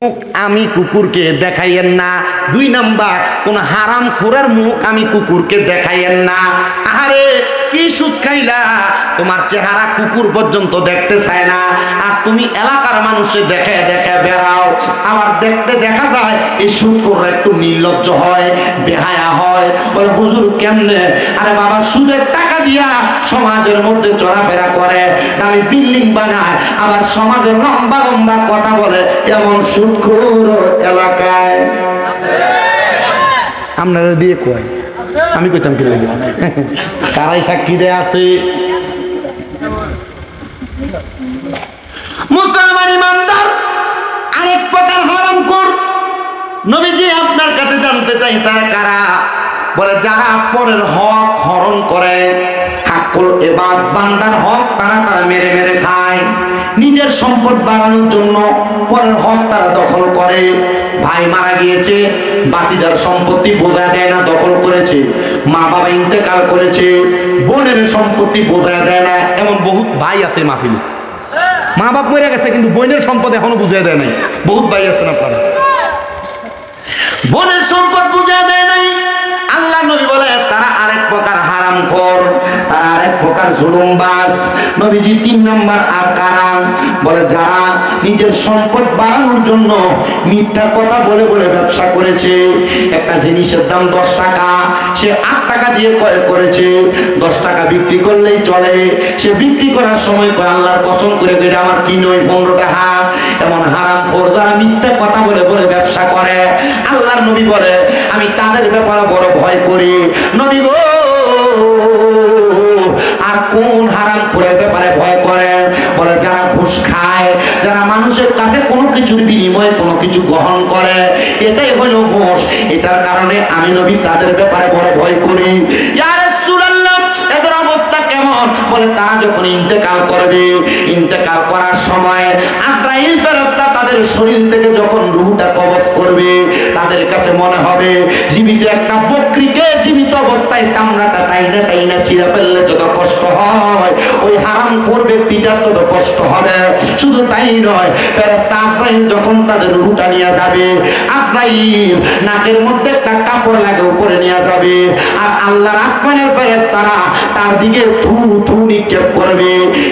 মুখ আমি কুকুরকে দেখাইয়েন না। 2 নাম্বার, কোন হারাম খোরের মুখ আমি কুকুরকে দেখাইয়েন না। আরে কি সুদ খাইলা, তোমার চেহারা কুকুর পর্যন্ত দেখতে চায় না, আর তুমি এলাকার মানুষে দেখে দেখে বেড়াও। আবার দেখতে দেখা যায় এই সুদখোররা একটু নির্লজ্জ হয়, বেহায়া হয়, বলে হুজুর কেমনে? আরে বাবা, সুদের টাকা দিয়া সমাজের মধ্যে চলাফেরা করে, দামি বিল্ডিং বানায়, আবার সমাজে লম্বা লম্বা কথা বলে, এমন সুদখোর এলাকায় আপনারা দিয়ে কয়, আমি কইতাম কি লাগে, কারাই সাক্ষী দেয়া আছে। মুসলমান ইমানদার আরেক প্রকার হারামখোর। নবীজি আপনার কাছে জানতে চাই তারা কারা? বলে যারা পরের হক হরণ করে, হাক্কুল ইবাদ বান্দার হক তারা মেরে মেরে খায়, নিজের সম্পদ বাড়ানোর জন্য পরের হক তারা দখল করে। ভাই মারা গিয়েছে, বাতিদার সম্পত্তি বোঝা দেয় না, দখল করেছে। মা বাবা ইন্তেকাল করেছে, বোনের সম্পত্তি বোঝা দেয় না। এমন বহুত ভাই আছে মাহফিলে, মা বাপ মরে গেছে কিন্তু বোনের সম্পদ এখনো বুঝিয়ে দেয় নাই। বহুত ভাই আছেন আপনারা, বোনের সম্পদ বুঝিয়ে দেয় নাই। আল্লাহ নবী বলে তারা আরেক প্রকার হারামখোর, তারা আরেক প্রকার জুলুমবাজ। নবীজি 3 নাম্বার আর কারা? বলে যারা নিজের সম্পদ বাড়ানোর জন্য মিথ্যা কথা বলে বলে ব্যবসা করেছে। একটা জিনিসের দাম 10 টাকা, সে 8 টাকা দিয়ে ক্রয় করেছে। 10 টাকা বিক্রি করলেই চলে, সে বিক্রি করার সময় কয় আল্লাহর কসম করে এটা আমার কি নয় 15 টাকা। এমন হারামখোর যারা মিথ্যা কথা বলে বলে ব্যবসা করে, আল্লাহর নবী বলে আমি তাদের ব্যাপারে বড় ভয় করি। নবী গো, আর কোন হারামখোরের ব্যাপারে ভয় করে? বলে যারা ঘুষ খায়, যারা মানুষের কাছে কোনো কিছুর বিনিময়ে কোনো কিছু গ্রহণ করে, এটাই হলো ঘুষ। এটার কারণে আমি নবী তাদের ব্যাপারে বড় ভয় করি। ইয়া রাসূলুল্লাহ, এদের অবস্থা কেমন? বলে তারা যখন ইন্তেকাল করবে, ইন্তেকাল করার সময় আজরাইল ফেরেশতা তাদের শরীর থেকে যখন রূহটা কবজ করবে, তাদের কাছে মনে হবে জীবিত একটা বকরিকে জীবিত অবস্থায় চামড়াটা টাইনা টাইনা ছিঁড়ে ফেললে যত কষ্ট হয়, ওই হারামখোর ব্যক্তিটার তত কষ্ট হবে। শুধু তাই নয়, ফেরেশতা আজরাইল যখন তাদের রূহটা নিয়ে যাবে, আজরাইল নাকের মধ্যে একটা কাপড় লাগে উপরে নিয়ে যাবে, আর আল্লাহর আসমানের ফেরেশতারা তার দিকে থু থু নিক্ষেপ করবে।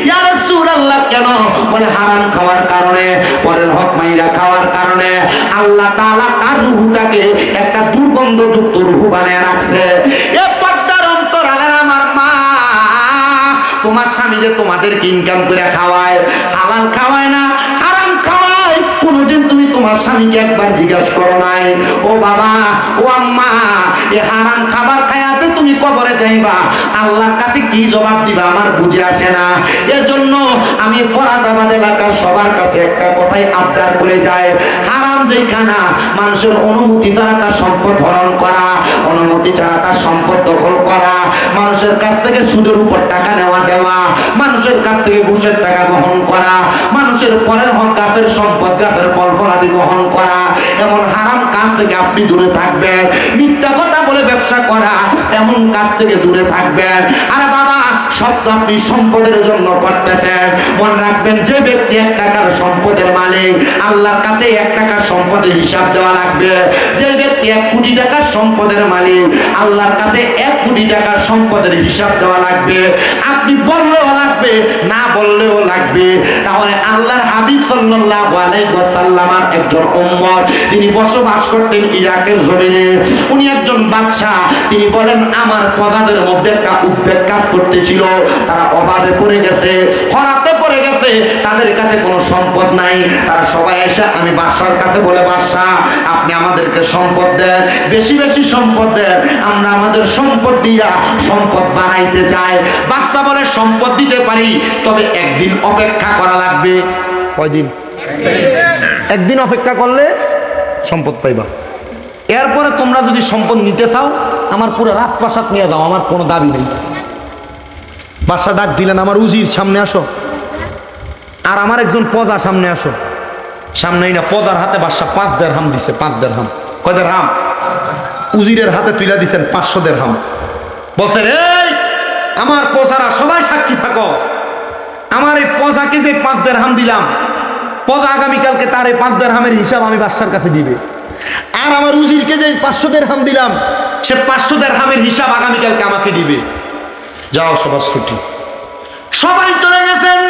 ইয়া রাসূলুল্লাহ, কেন? বলে হারাম খাওয়ার কারণে, পরের হক মাইরা খাওয়ার কারণে আল্লাহ তাআলা তার রূহটাকে একটা দুর্গন্ধযুক্ত রূহ বানায় রাখছে। এ পর্দার অন্তরালের আমার মা, তোমার স্বামী যে তোমাদেরকে ইনকাম করে খাওয়ায়, হালাল খাওয়ায় না, হারাম খাওয়ায়, কোনোদিন তুমি তোমার স্বামীকে একবার জিজ্ঞাসা করো নাই? ও বাবা, ও আম্মা, এ হারাম খাবার খায়াতে তুমি কবরে যাইবা, আল্লাহর কাছে কি জবাব দিবা আমার বুঝে আসে না। এজন্য আমি ফরাদাবাদ এলাকার সবার কাছে একটা কথাই আবদার করে যায়, হারাম যেখানা মানুষের অনুমতি ছাড়া তার সম্পদ হরণ করা, অনুমতি ছাড়া তার সম্পদ দখল করা, মানুষের কাছ থেকে সুদের উপর টাকা নেওয়া দেওয়া, মানুষের কাছ থেকে ঘুষের টাকা গ্রহণ করা, মানুষের পরের হক গাছের সম্পদ গাছের ফল ফলাদি গ্রহণ করা, এমন হারাম কাজ থেকে আপনি দূরে থাকবেন। মিথ্যা কথা বলে ব্যবসা করা, এমন কাজ থেকে দূরে থাকবেন। আরে বাবা, সব তো আপনি সম্পদের জন্য করতেছেন। মনে রাখবেন, যে ব্যক্তি 1 টাকার সম্পদের মালিক, আল্লাহর কাছে 1 টাকার সম্পদের হিসাব দেওয়া লাগবে। যে ব্যক্তি 1 কোটি টাকার সম্পদের মালিক, আল্লাহর কাছে 1 কোটি টাকার সম্পদের হিসাব দেওয়া লাগবে। আপনি বললেও লাগবে, না বললেও লাগবে। তাহলে আল্লাহর হাবিব সাল্লাল্লাহু আলাইহি ওয়াসাল্লামের একজন উম্মত, তিনি বসবাস করতেন ইরাকের জমিনে। উনি একজন বাদশা। তিনি বলেন আমার প্রজাদের মধ্যে একটা উদ্বেগ কাজ করতেছিল, তারা অভাবে পড়ে গেছে, খরাতে পড়ে গেছে, তাদের কাছে কোনো সম্পদ নাই। তারা সবাই এসে আমি বাদশার কাছে বলে, বাদশা আপনি আমাদেরকে সম্পদ দেন, বেশি বেশি সম্পদ দেন, আমরা আমাদের সম্পদ দিয়া সম্পদ বাড়াইতে চাই। বাদশা বলে সম্পদ দিতে পারি, তবে একদিন অপেক্ষা করা লাগবে। কয়দিন? একদিন অপেক্ষা করলে সম্পদ পাইবা। এরপরে তোমরা যদি সম্পদ নিতে চাও, আমার পুরো রাজপ্রাসাদ নিয়ে যাও, আমার কোনো দাবি নেই। বাদশা ডাক দিলেন, আমার উজির সামনে আসো, আর আমার একজন প্রজা সামনে আসো। সামনেই না, প্রজার হাতে বাদশা 5 দিরহাম দিছে। 5 দিরহাম। কয় দিরহাম? উজিরের হাতে তুলে দিচ্ছেন 500 দিরহাম। বলছে, এই আমার প্রজারা সবাই সাক্ষী থাকো, আমার এই প্রজাকে যে 5 দিরহাম দিলাম, পদা আগামীকালকে তার এই 5 দিরহামের হিসাব আমি বাদশার কাছে দিবে। আর আমার উজিরকে যে 500 দিরহাম দিলাম, সে 500 দিরহামের হিসাব আগামীকালকে আমাকে দিবে। যাও সবার ছুটি। সবাই চলে গেছেন।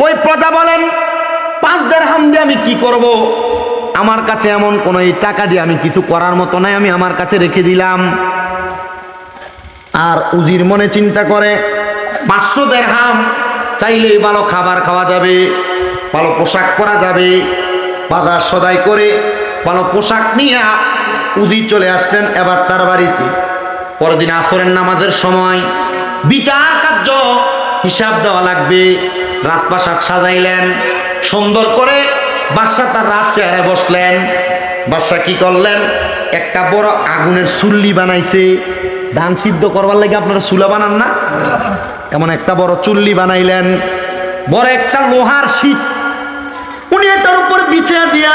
ওই প্রজা বলেন 5 দিরহাম দিয়ে আমি কি করব? আমার কাছে এমন কোন এই টাকা দিয়ে আমি কিছু করার মতো নাই, আমি আমার কাছে রেখে দিলাম। আর উজির মনে চিন্তা করে 500 দিরহাম চাইলেই ভালো খাবার খাওয়া যাবে, ভালো পোশাক পরা যাবে। বাজার সদাই করে ভালো পোশাক নিয়ে উজির চলে আসলেন এবার তার বাড়িতে। পরদিন আসরের নামাজের সময় বিচার কার্য হিসাব দেওয়া লাগবে। রাজপ্রাসাদ সাজাইলেন সুন্দর করে। বাদশা তার রাত চেয়ারে বসলেন। বাদশা কি করলেন? একটা বড় আগুনের চুল্লি বানাইছে। ধান সিদ্ধ করবার লাগে আপনারা চুলা বানান না? এমন একটা বড় চুল্লি বানাইলেন। বড় একটা লোহার শীট উনি এটার উপর বিছা দিয়া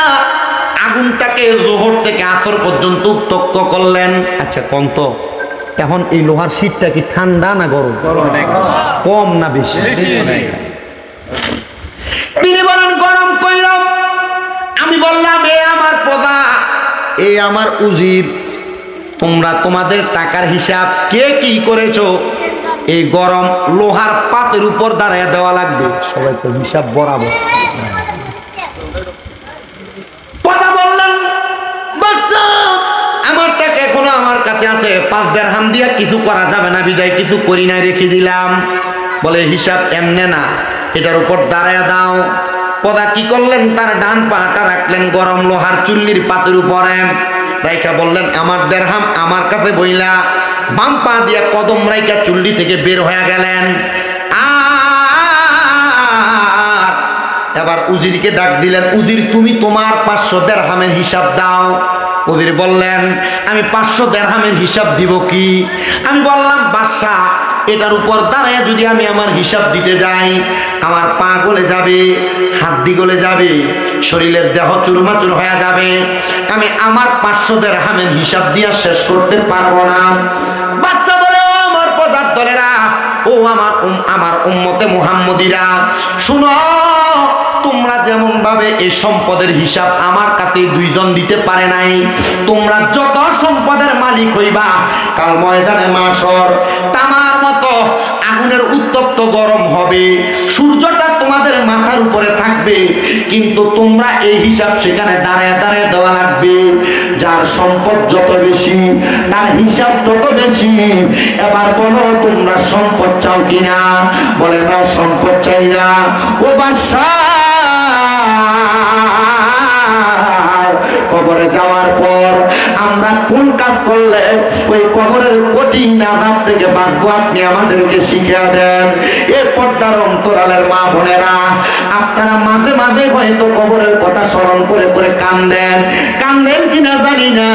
আগুনটাকে জোহর থেকে আসর পর্যন্ত উত্তপ্ত করলেন। আচ্ছা কন্ত, এখন এই লোহার শীটটা কি ঠান্ডা না গরম? কম না বেশি? তিনি বলেন গরম কইলাম। আমি বললাম এ আমার প্রজা, এ আমার উজির, তোমরা তোমাদের টাকার হিসাব কে কি করেছো এই গরম লোহার পাতের উপর দাঁড়ায় দেওয়া লাগবে। সবাই তো হিসাব বরাবর। প্রজা বললেন বাদশা আমার টাকা এখনো আমার কাছে আছে, 5 দিরহাম দিয়া কিছু করা যাবে না, বিদায় কিছু করি নাই, রেখে দিলাম। বলে হিসাব এমনে না, এটার উপর দাঁড়ায় দাও। প্রজা কি করলেন? তার ডান পাটা রাখলেন গরম লোহার চুল্লির পাতের উপরে রাইখা বললেন আমার দিরহাম আমার কাছে বইলা। বাম পা দিয়া কদম রাইখা চুল্লি থেকে বের হয়ে গেলেন। আর এবার উজিরকে ডাক দিলেন, উজির তুমি তোমার 500 দিরহামের হিসাব দাও। উজির বললেন আমি 500 দিরহামের হিসাব দিব কি? আমি বললাম বাদশা এটার উপর দাঁড়ায় যদি আমি আমার হিসাব দিতে যাই, আমার পা গলে যাবে, হাড্ডি গলে যাবে, শরীরের দেহ চুরমাচুর হয়ে যাবে। আমি আমার 500 দিরহামের হিসাব দিয়া শেষ করতে পারবো না। বাদশা বলে ও আমার প্রজার দলেরা, ও আমার উম্মতে মুহাম্মদীরা, শুনো, তোমরা যেমন ভাবে এই সম্পদের হিসাব আমার কাছে 2 জন দিতে পারে নাই, তোমরা যত সম্পদের মালিক হইবা কাল ময়দানে মাশর তামার মতো আগুনের উত্তপ্ত গরম হবে, সূর্যটা তোমাদের মাথার উপরে থাকবে, কিন্তু তোমরা এই হিসাব সেখানে দাঁড়ায় দাঁড়ায় দেওয়া লাগবে। যার সম্পদ যত বেশি তার হিসাব তত বেশি। এবার বলো তোমরা সম্পদ চাও কিনা? বলে না সম্পদ চাই না। ও বাদশা কবরে যাওয়ার পর আমরা কোন কাজ করলে ওই কবরের কঠিন আযাব থেকে বাঁচবো আপনি আমাদেরকে শিখিয়ে দেন। এই পর্দার অন্তরালের মা বোনেরা, আপনারা মাঝে মাঝে হয়তো কবরের কথা স্মরণ করে করে কান্দেন কিনা জানি না।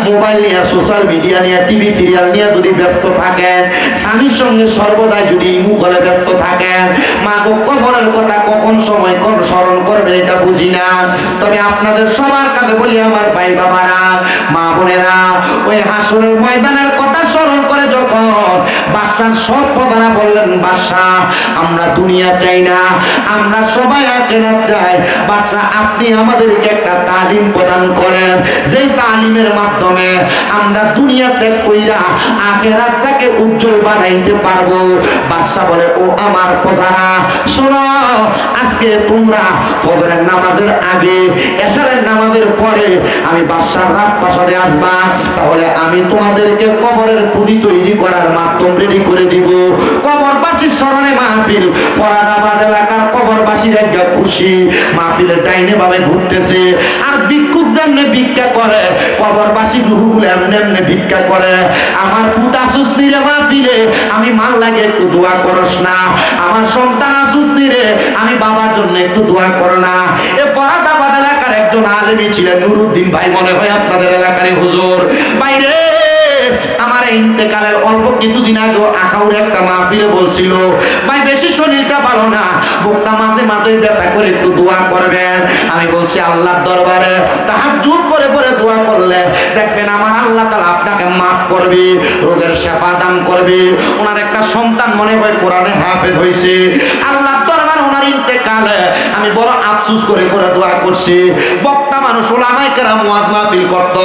মোবাইল নিয়ে, সোশ্যাল মিডিয়া নিয়ে, টিভি সিরিয়াল নিয়ে যদি ব্যস্ত থাকেন, স্বামীর সঙ্গে সর্বদাই যদি মুখলে ব্যস্ত থাকেন, মা গো কবরের কথা কখন সময় কোন স্মরণ করবেন এটা বুঝি না। তবে আপনাদের সবার কাছে বলি আমার ভাই বাবারা, মা বোনেরা, ওই হাসরের ময়দানের কথা স্মরণ করে যখন বাদশার সব প্রধানা বললেন বাদশা আমরা দুনিয়া চাই না, আমরা সবাই আখিরাত চাই। বাদশা আপনি আমাদেরকে একটা তালিম প্রদান করেন, যেই তালিমের মাধ্যমে আমরা দুনিয়া ত্যাগ কইরা আখিরাতটাকে উজ্জ্বল বানাইতে পারবো। বাদশা বলে ও আমার প্রজারা শোনো, আজকে তোমরা ফজরের নামাজের আগে এশারের নামাজের পরে আমি বাদশার রাজপ্রাসাদে আসবা, তাহলে আমি তোমাদেরকে কবরের পুঁজি তৈরি করার মাধ্যম রেডি করে দিব। কবরবাসীর স্মরণে মাহফিল, ফরাদাবাদ এলাকার কবরবাসীর একটা খুশি, মাহফিলের ডাইনে ভাবে ঘুরতেছে। আর ভিক্ষুক যেমনে ভিক্ষা করে, কবরবাসী রুহুগুলো এমনি এমনি ভিক্ষা করে। আমার ফুটা সুস্নি রে মাহফিলে, আমি মান লাগে একটু দোয়া করস না। আমার সন্তান আসুসনি রে, আমি বাবার জন্য একটু দোয়া করো না। এ ফরাদাবাদ এলাকার একজন আলেমী ছিলেন নুরুদ্দিন ভাই, মনে হয় আপনাদের এলাকার হুজুর। বাইরে আমার ইন্তেকালের অল্প কিছুদিন আগে আখাউড়ে একটা মাহফিলে বলছিল, ভাই বেশি শরীরটা ভালো না, বুকটা মাঝে মাঝে ব্যথা করে একটু দোয়া করবেন। আমি বলছি আল্লাহর দরবারে তাহাজ্জুদ পড়ে পড়ে দোয়া করলে দেখবেন আমার আল্লাহ তাআলা আপনাকে মাফ করবে, রোগের শেফা দান করবে। ওনার একটা সন্তান মনে হয় কোরআনে হাফেজ হয়েছে। আল্লাহর দরবারে ওনার ইন্তেকালে আমি বড় আফসোস করে করে দোয়া করছি। বক্তা মানুষ ওলামায়ে কেরাম ওয়াজ মাহফিল করত,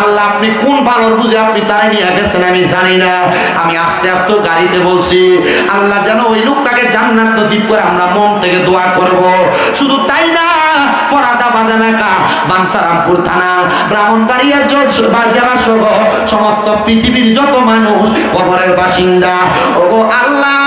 আল্লাহ আপনি কোন ভালোর বুঝে আপনি তারা নিয়ে গেছেন আমি জানি না। আমি আস্তে আস্তে গাড়িতে বলছি আল্লাহ যেন ওই লোকটাকে জান্নাত নসিব করে আমরা মন থেকে দোয়া করব। শুধু তাই না, ফরাদা বাজানাকা বান্তারামপুর থানা ব্রাহ্মণবাড়িয়া জেলা সহ সমস্ত পৃথিবীর যত মানুষ কবরের বাসিন্দা, ওগো আল্লাহ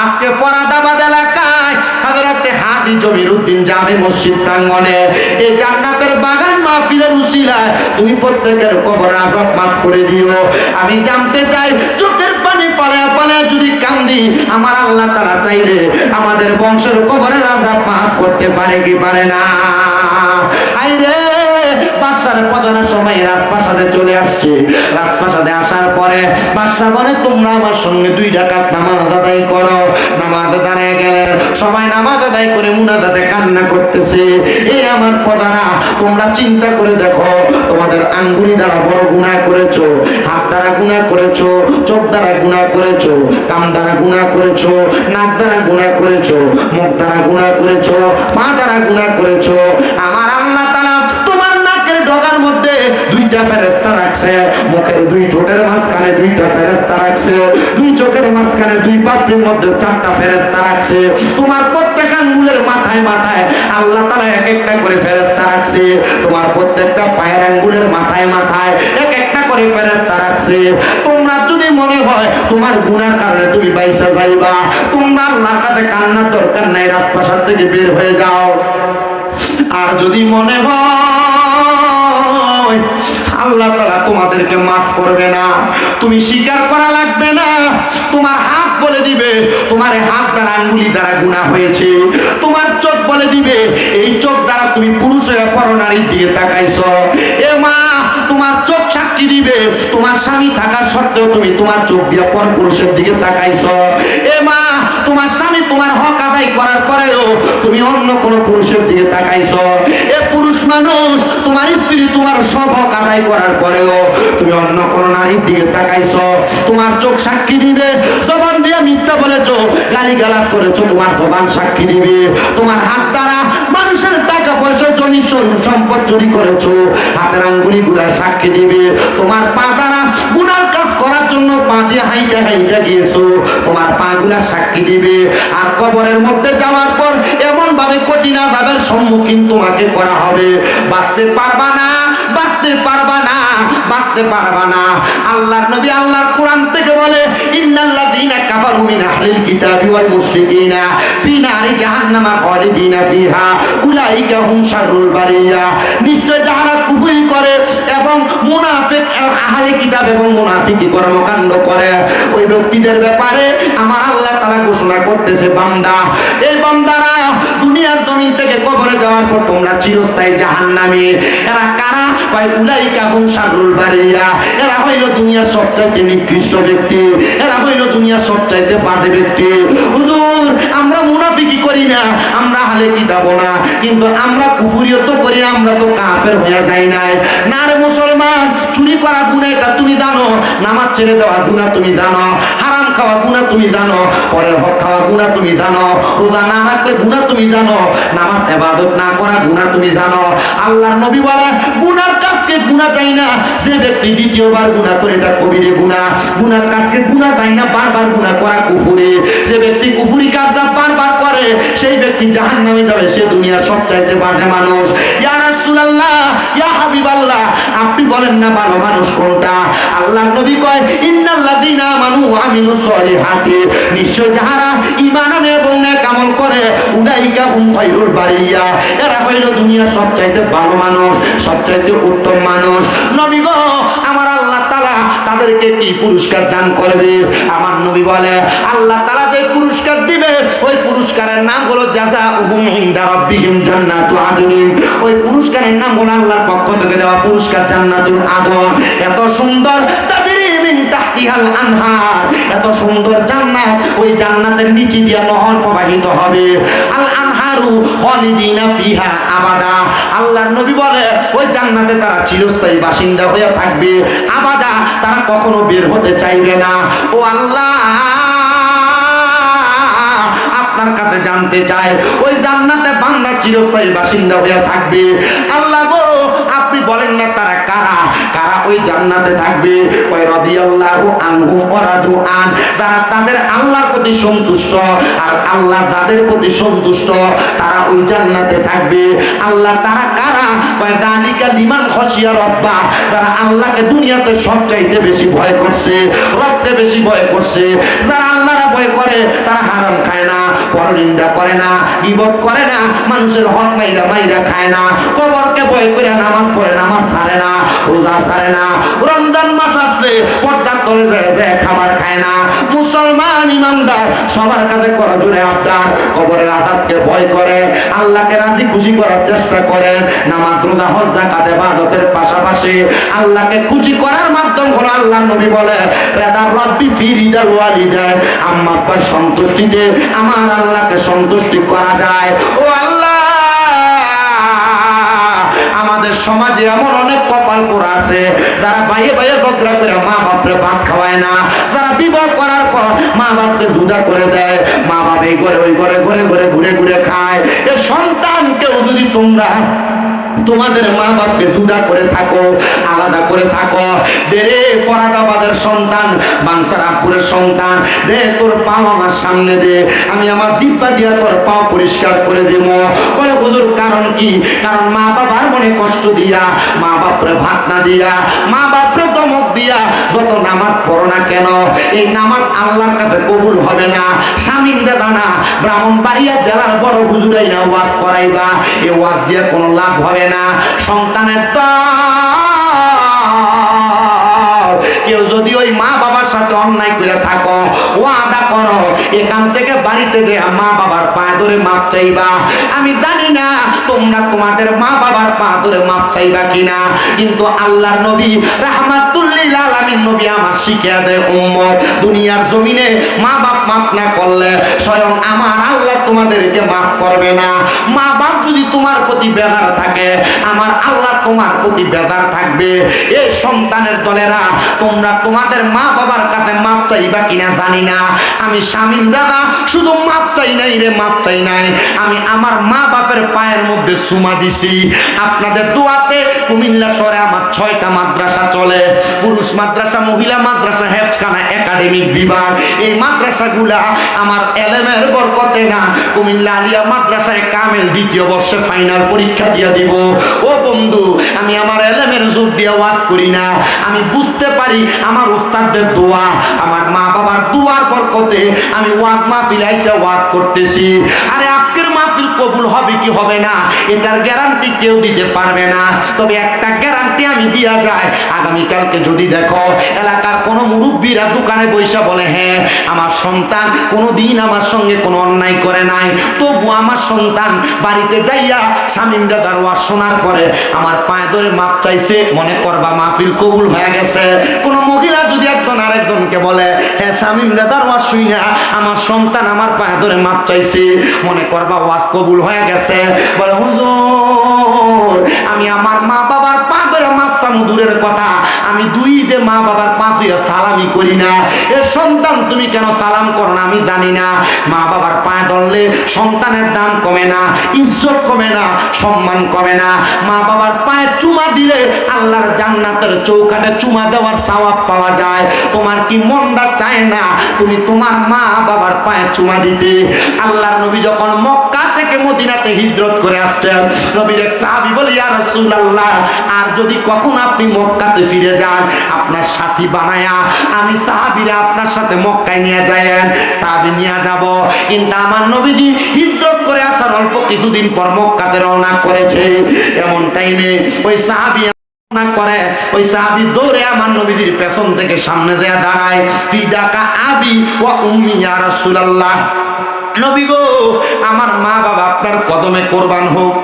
আজকে ফরাদাবাদ এলাকায় হযরতে হাজী জমিরউদ্দিন জামে মসজিদ প্রাঙ্গণে এই জান্নাতের বাগান মাহফিলের উসিলায় তুমি প্রত্যেকের কবর আযাব মাফ করে দিও। আমি জানতে চাই চোখের পানি পালায়া পালায়া যদি কান্দি আমার আল্লাহ তাআলা চাইলে আমাদের বংশের কবরের আযাব মাফ করতে পারে কি পারে না? আইরে বাদশার প্রধানের সময় রাজপ্রাসাদে চলে আসছে। রাজপ্রাসাদে আসার পরে বাদশা বলে তোমরা আমার সঙ্গে 2 রাকাত নামাজ আদায় করো। নামাজ আদায় গেলে সবাই নামাজ আদায় করে মুনাজাতে কান্না করতেছে। এই আমার প্রধানা তোমরা চিন্তা করে দেখো, তোমাদের আঙ্গুলি দ্বারা বড় গুনাহ করেছো, হাত দ্বারা গুনাহ করেছো, চোখ দ্বারা গুনাহ করেছো, কান দ্বারা গুনাহ করেছো, নাক দ্বারা গুনাহ করেছো, মুখ দ্বারা গুনাহ করেছো, পা দ্বারা গুনাহ করেছো। আমার আল্লাহ তাআলা তোমার নাকের ডগার মধ্যে 2টা ফেরেশতা রাখছে, মুখের 2 ঠোঁটের মাঝখানে 2টা ফেরেশতা রাখছে, 2 চোখের মাঝখানে 2 পাপড়ির মধ্যে 4টা ফেরেশতা রাখছে। তোমার প্রত্যেক আঙ্গুলের মাথায় মাথায় আল্লাহ তাআলা এক একটা করে ফেরেশতা রাখছে। তোমার প্রত্যেকটা পায়ের আঙ্গুলের মাথায় মাথায় এক একটা করে ফেরেশতা রাখছে। তোমরা যদি মনে হয় তোমার গুনার কারণে তুমি বাইসা যাইবা, তোমরা আল্লাহর কাছে কান্নার দরকার নাই, রাজপ্রাসাদ থেকে বের হয়ে যাও। আর যদি মনে হয় আল্লাহ তাআলা তোমাদেরকে মাফ করবে না, তুমি স্বীকার করা লাগবে না, তোমার হাত বলে দিবে তোমার হাত দ্বারা আঙ্গুলি দ্বারা গুনাহ হয়েছে, তোমার চোখ বলে দিবে এই চোখ দ্বারা তুমি পুরুষের পরনারীর দিকে তাকাইছো। এ মা তোমার চোখ সাক্ষী দিবে তোমার স্বামী থাকার সত্ত্বেও তুমি তোমার চোখ দিয়ে পর পুরুষের দিকে তাকাইছো। এ মা তোমার স্বামী তোমার হক আদায় করার পরেও তুমি অন্য কোন পুরুষের দিকে তাকাইছো। এ পুরুষ মানুষ তোমার স্ত্রী তোমার সব হক আদায় করার পরেও তুমি অন্য কোন নারীর দিকে তাকাইছো। তোমার চোখ সাক্ষী দিবে, জবান দিয়ে মিথ্যা বলেছো, গালিগালাজ করেছো, তোমার জবান সাক্ষী দিবে। তোমার হাত দ্বারা মানুষের টাকা পয়সা জমি সম্পদ চুরি করেছো, হাতের আঙ্গুলিগুলা সাক্ষী দিবে। তোমার পা দ্বারা গুনার কাজ করার জন্য পা দিয়ে হাইটা হাইটা গিয়েছো, তোমার পা গুলা সাক্ষী দিবে। আর কবরের মধ্যে যাওয়ার পর এমন ভাবে কঠিন আযাবের সম্মুখীন তোমাকে করা হবে, বাঁচতে পারবা না, বাঁচতে পারবা না, বাঁচতে পারবা না। আল্লাহর নবী আল্লাহর কোরআন থেকে বলে ইন্নাল্লাযীনা কাফারু মিন আহলিল কিতাবি ওয়াল মুশরিকিনা ফি নারি জাহান্নামা খালিদিনা ফিহা উলাইকা হুম শাররুল বারিয়া। নিশ্চয় যারা কুফরি করে এবং মুনাফিক আহলে কিতাব এবং মুনাফিকি কর্মকাণ্ড করে ওই ব্যক্তিদের ব্যাপারে আমার আল্লাহ তাআলা ঘোষণা করতেছে, বান্দা এই বান্দারা দুনিয়ার জমিন থেকে কবরে যাওয়ার পর তোমরা চিরস্থায়ী জাহান্নামী। এরা কারা? ভাই উলাইকা হুম শাররুল বারিয়া, এরা হইল দুনিয়ার সবচাইতে নিকৃষ্ট ব্যক্তি, এরা হইল দুনিয়ার সবচাইতে বাজে ব্যক্তি। হুজুর আমরা মুনাফিকি করি না, আমরা আহলে কিতাব না, কিন্তু আমরা কুফরিও তো করি না, আমরা তো কাফের হয়ে যাই নাই। না রে মুসলমান, চুরি করা গুনাহ এটা তুমি জানো, নামাজ ছেড়ে দেওয়া গুনাহ তুমি জানো, হারাম খাওয়া গুনাহ তুমি জানো, পরের হক খাওয়া গুনাহ তুমি জানো, রোজা না রাখলে গুনাহ তুমি জানো, নামাজ ইবাদত না করা গুনাহ তুমি জানো। আল্লাহর নবী বলে গুনার কাজকে গুনাহ চাই না, যে ব্যক্তি দ্বিতীয়বার গুনাহ করে এটা কবিরে গুনাহ। গুনার কাজকে গুনাহ চাই না, বারবার গুনাহ করা কুফরি। যে ব্যক্তি কুফরি কাজটা বারবার করে সেই ব্যক্তি জাহান্নামে যাবে, সে দুনিয়ার সবচাইতে বাজে মানুষ। ইয়া রাসূলুল্লাহ, ইয়া হাবিবাল্লাহ, আপনি বলেন না ভালো মানুষ কোনটা? আল্লাহর নবী কয় ইন্নাল্লাযীনা আমানু ওয়া আমিলুস সলিহাতি, নিশ্চয় যারা ঈমান আনে এবং নেক আমল করে উলাইকা হুম খায়রুল বারিয়া, এরা হইল দুনিয়ার সবচাইতে ভালো মানুষ, সবচাইতে উত্তম মানুষ। নবী গো আমার আল্লাহ তাআলা তাদেরকে কি পুরস্কার দান করবে? আমার নবী বলে আল্লাহ তাআলা যে পুরস্কার দিবে ওই পুরস্কারের নাম হলো জাযাউহুম ইনদা রাব্বিহিম জান্নাতু আদনিন। ওই পুরস্কারের নাম হলো আল্লাহর পক্ষ থেকে দেওয়া পুরস্কার জান্নাতুল আদন। এত সুন্দর তাজরি মিন তাহতিহাল আনহার, এত সুন্দর জান্নাত, ওই জান্নাতের নিচে দিয়ে নহর প্রবাহিত হবে। আল আনহারু খালিদিনা ফিহা আবাদা। আল্লাহর নবী বলে ওই জান্নাতে তারা চিরস্থায়ী বাসিন্দা হয়ে থাকবে, আবাদা, তারা কখনো বের হতে চাইবে না। ও আল্লাহ, আপনার কাছে জানতে চাই ওই জান্নাতে বান্দা চিরস্থায়ী বাসিন্দা হয়ে থাকবে। আল্লাহ গো, আপনি বলেন না তারা কারা, কারা ওই জান্নাতে থাকবে? ওই রাদিয়াল্লাহু আনহু ওয়া রাদু আন, তারা তাদের আল্লাহর প্রতি সন্তুষ্ট আর আল্লাহ তাদের প্রতি সন্তুষ্ট, তারা ওই জান্নাতে থাকবে। আল্লাহ তারা কারা? কয় যালিকা লিমান খাশিয়া রাব্বা, তারা আল্লাহকে দুনিয়াতে সবচাইতে বেশি ভয় করছে, রবকে বেশি ভয় করছে। যারা আল্লাহর ভয় করে তারা হারাম খায় না, পরনিন্দা করে না, গীবত করে না, মানুষের হক মাইরা মাইরা খায় না, কবরকে ভয় করে নামাজ পড়ে, নামাজ ছাড়ে না, রোজা ছাড়ে না, রমজান মাস আসলে পর্দার তলে যায় খাবার খায় না। মুসলমান ইমানদার সবার কাছে করা জোরে আবদার, কবরের আযাবকে ভয় করে, আল্লাহকে রাজি খুশি করার চেষ্টা করে, নামাজ রোজা হজ যাকাত ইবাদতের পাশাপাশি আল্লাহকে খুশি করার মাধ্যম হলো আল্লাহর নবী বলে রাদা রাব্বি ফি রিদাল ওয়ালিদাইন, আম্মা আব্বার সন্তুষ্টিতে আমার আল্লাহকে সন্তুষ্টি করা যায়। ও আল্লাহ, আমাদের সমাজে এমন অনেক কপাল পোড়া আছে যারা বাইয়ে বাইয়ে ঝগড়া করে মা বাপরে ভাত খাওয়ায় না, যারা বিবাহ করার পর মা বাপকে জুদা করে দেয়, মা বাপ এই ঘরে ওই ঘরে ঘরে ঘরে ঘুরে ঘুরে খায়। এ সন্তানকেও যদি তোমরা তোমাদের মা বাপকে জুদা করে থাকো, আলাদা করে থাকো, দেরে ফরাদাবাদের সন্তান, বানসারাপুরের সন্তান, দে তোর পাও আমার সামনে দে, আমি আমার দিব্যা দিয়া তোর পাও পরিষ্কার করে দেব। বলে হুজুর কারণ কি? কারণ মা বাবার মনে কষ্ট দিয়া, মা বাপরে ভাত না দিয়া, মা বাপরে ধমক দিয়া যত নামাজ পড়ো না কেন, এই নামাজ আল্লাহর কাছে কবুল হবে না। স্বামীন দাদা ব্রাহ্মণবাড়িয়া জেলার বড় হুজুরাই না ওয়াজ করাইবা, এই ওয়াজ দিয়ে কোনো লাভ হবে না। সন্তানের কেউ যদি ওই মা বাবার সাথে অন্যায় করে থাকো, ওয়াদা করো এখান থেকে বাড়িতে যে মা বাবার পা ধরে মাপ চাইবা। আমি জানি না তোমরা তোমাদের মা বাবার পা ধরে মাপ চাইবা কিনা, কিন্তু আল্লাহর নবী রাহমাতুল লিল আলামিন নবী আমার শিখিয়ে দেয় উম্মত, দুনিয়ার জমিনে মা বাপ মাফ না করলে স্বয়ং আমার আল্লাহ তোমাদেরকে মাফ করবে না। মা বাপ যদি তোমার প্রতি বেজার থাকে, আমার আল্লাহ তোমার প্রতি বেজার থাকবে। এই সন্তানের দলেরা তোমরা তোমাদের মা বাবার কাছে মাপ চাইবা কিনা জানি না। আমি শামীম দাদা শুধু মাপ চাই নাই রে, মাপ চাই নাই, আমি আমার মা বাপের পায়ের মধ্যে চুমা দিছি। আপনাদের দোয়াতে কুমিল্লা শহরে আমার 6টা মাদ্রাসা চলে, পুরুষ মাদ্রাসা, মহিলা মাদ্রাসা, হেফখানা, একাডেমিক বিভাগ। এই মাদ্রাসাগুলা আমার এলেমের বরকতে না, কুমিল্লা আলিয়া মাদ্রাসায় কামেল 2য় বর্ষে ফাইনাল পরীক্ষা দিয়ে দিব। ও বন্ধু, আমি আমার এলেমের জোর দিয়ে ওয়াজ করি না, আমি বুঝতে পারি আমার উস্তাদদের দোয়া, আমার মা বাবার দোয়ার বরকতে আমি ওয়াজ মাহফিল আইসা ওয়াজ করতেছি। আরে আজকের মাহফিল কবুল হবে কি হবে না এটার গ্যারান্টি কেউ দিতে পারবে না, তবে একটা গ্যারান্টি আমি দিয়া যায়, আগামীকালকে যদি দেখো এলাকার কোনো মুরব্বীরা দোকানে বৈশা বলে হ্যাঁ আমার সন্তান কোনোদিন আমার সঙ্গে কোনো অন্যায় করে নাই, তবু আমার সন্তান বাড়িতে যাইয়া শামীম দাদার ওয়াজ শোনার পরে আমার পায়ে ধরে মাপ চাইছে, মনে করবা মাহফিল কবুল হয়ে গেছে। কোনো মহিলা যদি একজন আরেকজনকে বলে হ্যাঁ শামীম দাদার ওয়াজ শুইনা আমার সন্তান আমার পায়ে ধরে মাপ চাইছে, মনে করবা ওয়াজ কবুল হয়ে গেছে। বলে হুজুর আমি আমার মা বাবার পা ধরে মাপ চামু দূরের কথা, আমি 2 ঈদে মা বাবার পাশে সালামি করি না। এ সন্তান তুমি কেন সালাম করো না আমি জানি না। মা বাবার পায়ে ধরলে সন্তানের দাম কমে না, ইজ্জত কমে না, সম্মান কমে না। মা বাবার পায়ে চুমা দিলে আল্লাহর জান্নাতের চৌকাঠে চুমা দেওয়ার সওয়াব পাওয়া যায়। তোমার কি মনটা চায় না তুমি তোমার মা বাবার পায়ে চুমা দিতে? আল্লাহর নবী যখন মক্কা থেকে মদিনাতে হিজরত করে আসছেন, নবীর এক সাহাবী বলে ইয়া রাসূলুল্লাহ আর যদি কখন আপনি মক্কাতে ফিরে যান আপনার সাথী বানায়া আমি সাহাবীরা আপনার সাথে মক্কায় নিয়ে যায়েন। সাহাবী নিয়ে যাব, কিন্তু আমার নবীজি হিজরত করে আসার অল্প কিছুদিন পর মক্কাতে রওনা করেছে। এমন টাইমে ওই সাহাবী করে, ওই সাহাবী দৌড়ে আমার নবীজির পেছন থেকে সামনে দিয়ে দাঁড়ায়, ফিদাকা আবি ওয়া উম্মি ইয়া রাসূলুল্লাহ, নবী গো, আমার মা বাবা আপনার কদমে কোরবান হোক।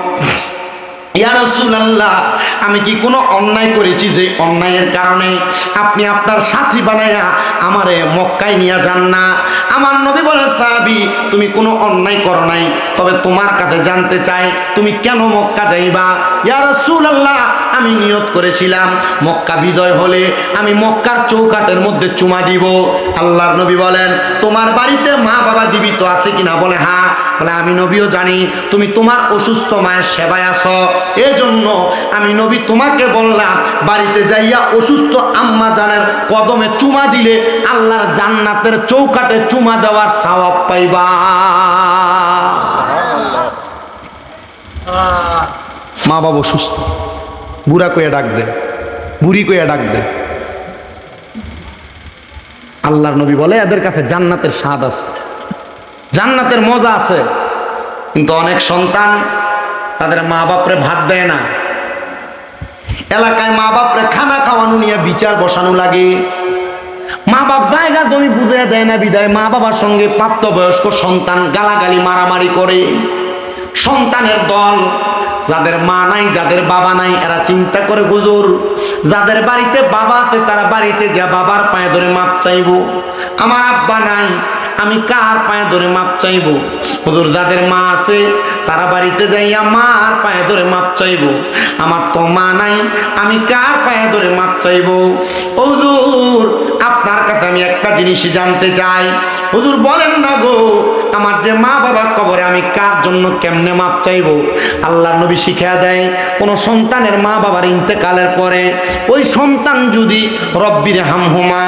ইয়া রাসূলুল্লাহ, আমি কি কোনো অন্যায় করেছি যে অন্যায়ের কারণে আপনি আপনার সাথী বানায়া আমারে মক্কায় নিয়ে যান না? আমার নবী বলে, সাহাবী, তুমি কোনো অন্যায় করো নাই, তবে তোমার কাছে জানতে চাই তুমি কেন মক্কা যাইবা? ইয়া রাসূলুল্লাহ, আমি নিয়ত করেছিলাম মক্কা বিজয় হলে আমি মক্কার চৌকাঠের মধ্যে চুমা দিব। আল্লাহর নবী বলেন, তোমার বাড়িতে মা বাবা জীবিত আছে কিনা? বলে হ্যাঁ। বলে, আমি নবীও জানি তুমি তোমার অসুস্থ মায়ের সেবায় আছো, এজন্য আমি নবী তোমাকে বললাম বাড়িতে যাইয়া অসুস্থ আম্মা জানের কদমে চুমা দিলে আল্লাহর জান্নাতের চৌকাঠে চুমা দেওয়ার সওয়াব পাইবা। মা বাবা অসুস্থ, বুড়া কইয়া ডাক দে, বুড়ি কইয়া ডাক দে। আল্লাহর নবী বলে, এদের কাছে জান্নাতের স্বাদ আছে, জান্নাতের মজা আছে। কিন্তু অনেক সন্তান তাদের মা বাপরে ভাত দেয় না। এলাকায় মা বাপরে খানা খাওয়ানো নিয়ে বিচার বসানো লাগে। মা বাপ জায়গা জমি বুঝে দেয় না বিদায় মা বাবার সঙ্গে প্রাপ্তবয়স্ক সন্তান গালাগালি মারামারি করে। সন্তানের দল, যাদের মা নাই যাদের বাবা নাই এরা চিন্তা করে, হুজুর যাদের বাড়িতে বাবা আছে তারা বাড়িতে যা বাবার পায়ে ধরে মাপ চাইবো। আমার আব্বা নাই, আমি কার পায়ে ধরে মাপ চাইবো? হুজুর যাদের মা আছে তারা বাড়িতে যাইয়া মার পায়ে ধরে মাপ চাইবো। আমার তো মা নাই, আমি কার পায়ে ধরে মাপ চাইবো? হুজুর আপনার কাছে আমি একটা জিনিস জানতে চাই, হুজুর বলেন না গো, আমার যে মা বাবা কবরে আমি কার জন্য কেমনে মাপ চাইবো? আল্লাহর নবী শিখিয়ে দেয়, কোন সন্তানের মা বাবার ইন্তেকালের পরে ওই সন্তান যদি রব্বির হামহুমা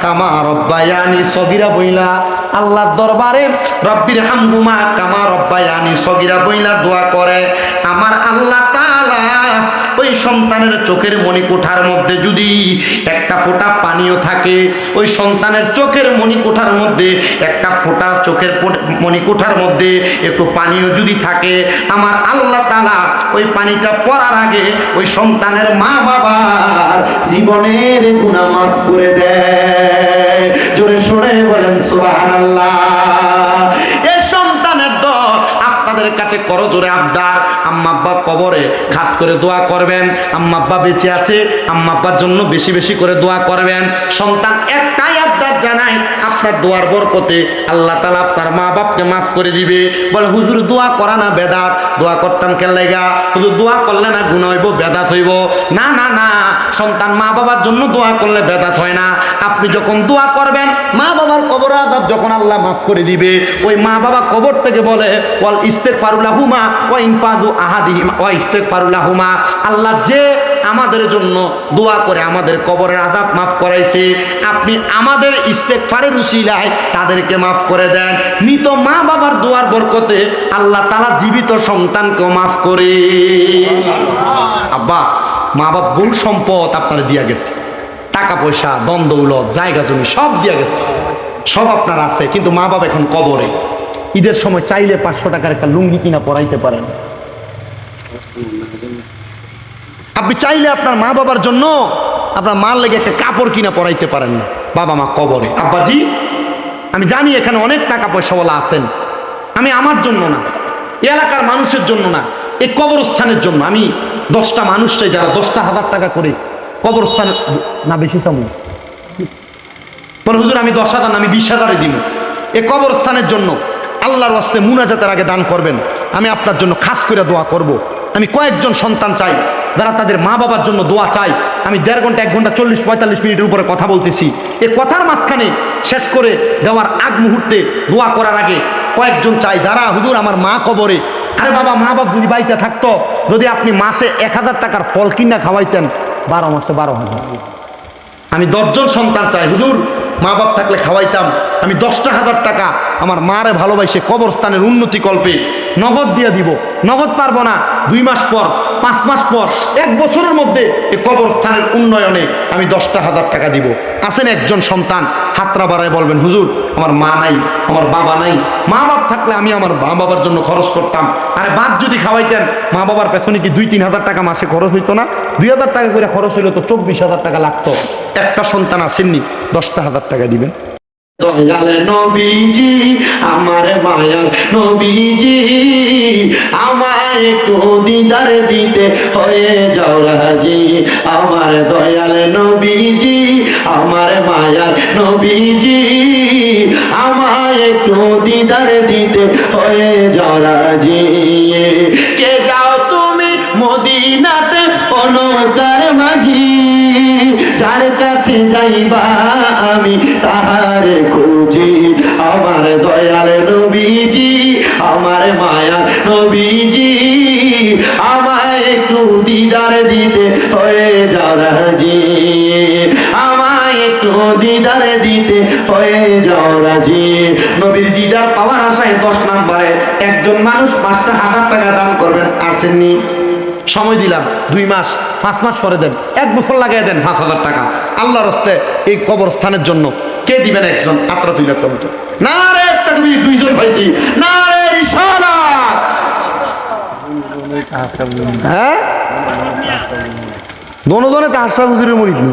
কামা রব্বায়ানি সগীরা বইলা আল্লাহর দরবারে রব্বির হামহুমা কামা রব্বায়ানি সগীরা বইলা দোয়া করে, আমার আল্লাহ তাআলা ওই সন্তানের চোখের মণিকোঠার মধ্যে যদি একটা ফোঁটা পানিও থাকে, ওই সন্তানের চোখের মণিকোঠার মধ্যে একটা ফোঁটা চোখের মণিকোঠার মধ্যে একটু পানিও যদি থাকে, আমার আল্লাহ তাআলা ওই পানিটা পড়ার আগে ওই সন্তানের মা বাবার জীবনের গুনাহ মাফ করে দেয়। জোরে সরে বলেন সুবহানাল্লাহ। এই সন্তানের দল আপনাদের কাছে করো জোরে আবদার, আম্মা আব্বা কবরে খাস করে দোয়া করবেন। আম্মা আব্বা বেঁচে আছে, আম্মা আব্বার জন্য বেশি বেশি করে দোয়া করবেন। সন্তান একটাই আবদার জানাই, আপনার দোয়ার বরকতে আল্লাহ তাআলা আপনার মা বাপকে মাফ করে দিবে। বলে, হুজুর দোয়া করা না বেদাত, দোয়া করতাম কেন লাগা? হুজুর দোয়া করলে না গুনাহ হইব, বেদাত হইব? না না না, সন্তান মা বাবার জন্য দোয়া করলে বেদাত হয় না। আপনি যখন দোয়া করবেন মা বাবার কবর আযাব যখন আল্লাহ মাফ করে দিবে, ওই মা বাবা কবর থেকে বলে ওয়াল ইস্তিগফারু লাহুমা ওয়া ইনফাযু আহাদিহিমা ওয়া ইস্তিগফারু লাহুমা, আল্লাহ যে আমাদের জন্য দোয়া করে আমাদের কবরের আযাব মাফ করাইছে, আপনি আমাদের ইস্তেগফারের উসিলায় তাদেরকে মাফ করে দেন। মৃত মা বাবার দোয়ার বরকতে আল্লাহ তাআলা জীবিত সন্তানকেও মাফ করে। আব্বা মা বাপ বহু সম্পদ আপনারা দিয়া গেছে, টাকা পয়সা ধন দৌলত জায়গা জমি সব দিয়া গেছে, সব আপনার আছে, কিন্তু মা বাবা এখন কবরে। ঈদের সময় চাইলে 500 টাকার একটা লুঙ্গি কিনা পরাইতে পারেন। আপনি চাইলে আপনার মা বাবার জন্য আপনার মার লেগে একটা কাপড় কিনা পরাইতে পারেন না, বাবা মা কবরে। আব্বাজি আমি জানি এখানে অনেক টাকা পয়সাওয়ালা আছেন, আমি আমার জন্য না, এলাকার মানুষের জন্য না, এই কবরস্থানের জন্য আমি 10টা মানুষ চাই যারা 10,000 টাকা করে কবরস্থান না বেশি চামু বলে, হুজুর আমি 10,000 না আমি 20,000 দিব এই কবরস্থানের জন্য। আল্লাহর ওয়াস্তে মুনাজাতের আগে দান করবেন, আমি আপনার জন্য খাস করে দোয়া করব। আমি কয়েকজন সন্তান চাই যারা তাদের মা বাবার জন্য দোয়া চাই। আমি 1.5 ঘন্টা 1 ঘন্টা 40-45 মিনিটের উপরে কথা বলতেছি। এই কথার মাঝখানে শেষ করে দেওয়ার আগ মুহূর্তে দোয়া করার আগে কয়েকজন চাই যারা, হুজুর আমার মা কবরে, আরে বাবা মা বাপ যদি বাইচা থাকতো, যদি আপনি মাসে 1000 টাকার ফল কিনা খাওয়াইতেন, 12 মাসে 12,000। আমি 10 জন সন্তান চাই, হুজুর মা বাপ থাকলে খাওয়াইতাম, আমি 10,000 টাকা আমার মারে ভালোবাসে কবরস্থানের উন্নতি কল্পে নগদ দিয়ে দিব। নগদ পারবো না, 2 মাস পর 5 মাস পর 1 বছরের মধ্যে এই কবরস্থানের উন্নয়নে আমি 10,000 টাকা দিব। আছেন একজন সন্তান, হাতরা বাড়ায় বলবেন, হুজুর আমার মা নাই আমার বাবা নাই, মা বাপ থাকলে আমি আমার মা বাবার জন্য খরচ করতাম। আরে বাপ যদি খাওয়াইতেন, মা বাবার পেছনে কি 2-3 হাজার টাকা মাসে খরচ হইতো না? 2,000 টাকা করে খরচ হইলে তো 24,000 টাকা লাগতো। একটা সন্তান আসেননি, 10,000 টাকা দিবেন। দয়াল নবীজি আমার মায়ার নবীজি আমায় একটু দিদার দিতে হয়ে যাও রাজি আমার দয়াল নবীজি আমার মায়ার নবীজি আমায় একটু দিদার দিতে হয়ে যাও রাজি কে যাও তুমি মদিনাতে অনুকার মাঝি যার কাছে যাইবা আমি তাহার খুঁজি আমার দয়াল নবীজি আমার মায়া নবীজি আমায় একটু দিদার দিতে হয়ে যাও রাজি আমায় একটু দিদার দিতে হয়ে যাও রাজি নবীর দিদার পাওয়ার আশায় 10 নম্বরে একজন মানুষ 5,000 টাকা দান করবেন আসেননি সময় দিলাম 2 মাস 5 মাস পরে দেন 1 বছর লাগাই দেন 5,000 টাকা আল্লাহর হস্তে এই কবরস্থানের জন্য কে দিবেন একজন আত্রা তুই লেখম তো না রে তুমি 2 জন পাইছি না রে রিসালাত হ্যাঁ দোনোজনে তো আশা হুজুরের মুরিদ নি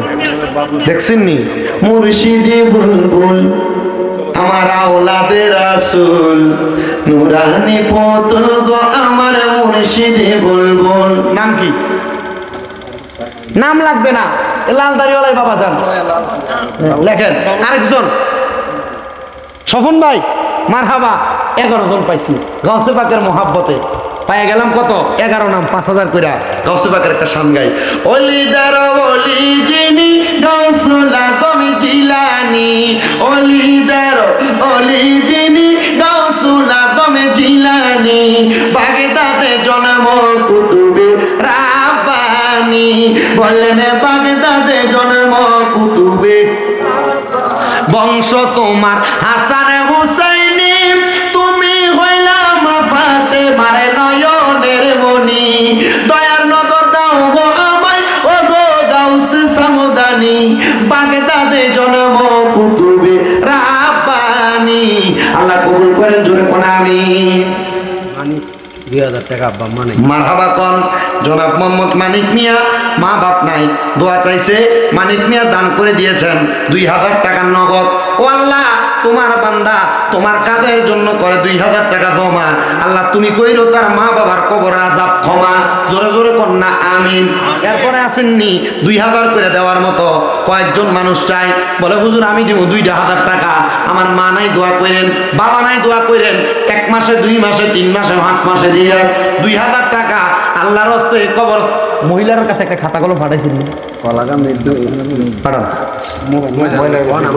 দেখছেন নি মুর্শিদে বুলবুল আমার আওলাদে রাসূল নুরানি পুতুল গো আমার মুর্শিদে বুলবুল নাম কি নাম লাগবে না লাল দাড়িওয়ালাই বাবা যান লেখেন আরেকজন স্বপন ভাই মারহাবা 11 জন পাইছি গাউসে পাকের মহাব্বতে পায়ে গেলাম কত 11 নাম 5,000 কইরা গাউসে পাকের একটা শান গাই ওলিদার ওলি যিনি গাউসুল আজম জিলানী ওলিদার ওলি যিনি গাউসুল আজম জিলানী বাগদাদে জন্ম কুতুবে রাব্বানী বললেন বাগদাদে জন্ম কুতুবে বংশ তোমার হাসান হুসাইনি তুমি হইলাম ফাতেমার নয়নের মনি দয়ার নজর দাও গো আমায় ও গো গাউসে সামদানি বাগদাদে জন্ম কুতুবে রাব্বানি আল্লাহ কবুল করেন জোরে কোন আমিন 2,000 টাকা আব্বা মানে মারহাবা কোন জনাব মোহাম্মদ মানিক মিয়া মা বাপ নাই দোয়া চাইছে মানিক মিয়া দান করে দিয়েছেন 2,000 টাকা নগদ ও আল্লাহ তোমার বান্দা তোমার কাজের জন্য করে 2,000 টাকা জমা আল্লাহ তুমি কইরো তার মা বাবার কবরের আযাব ক্ষমা জোরে জোরে কন্যা আমিন এরপরে আসেননি 2,000 করে দেওয়ার মতো কয়েকজন মানুষ চাই বলে হুজুর আমি দিব 2,000 টাকা আমার মা নাই দোয়া করেন বাবা নাই দোয়া করেন 1 মাসে 2 মাসে 3 মাসে 5 মাসে দিয়ে 2,000 টাকা আল্লাহর হস্তে কবর মহিলার কাছে একটা খাতা কলম পাঠাইছিলেন পাঠান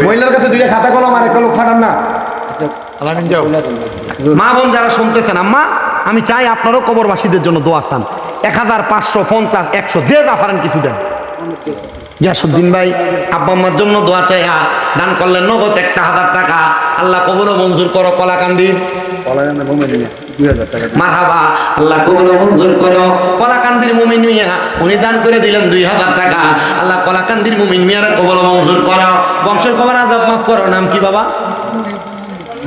মহিলার কাছে 2টা খাতা কলম আর একটা লোক পাঠান না মা বোন যারা শুনতেছেন আম্মা আমি চাই আপনারও কবরবাসীদের জন্য দোয়া চান 1,550 100 যে যা পারেন কিছু দেন ইয়াসুদ্দিন ভাই আব্বা আম্মার জন্য দোয়া চাই দান করলেন নগদ 1,000 টাকা আল্লাহ কবুল মঞ্জুর করো কলাকান্দি মারহাবা আল্লাহ কবুল মঞ্জুর করো কলাকান্দির মুমিন মিয়া উনি দান করে দিলেন 2,000 টাকা আল্লাহ কলাকান্দির মুমিন মিয়ার কবুল মঞ্জুর করো বংশের কবর আযাব মাফ করো নাম কি বাবা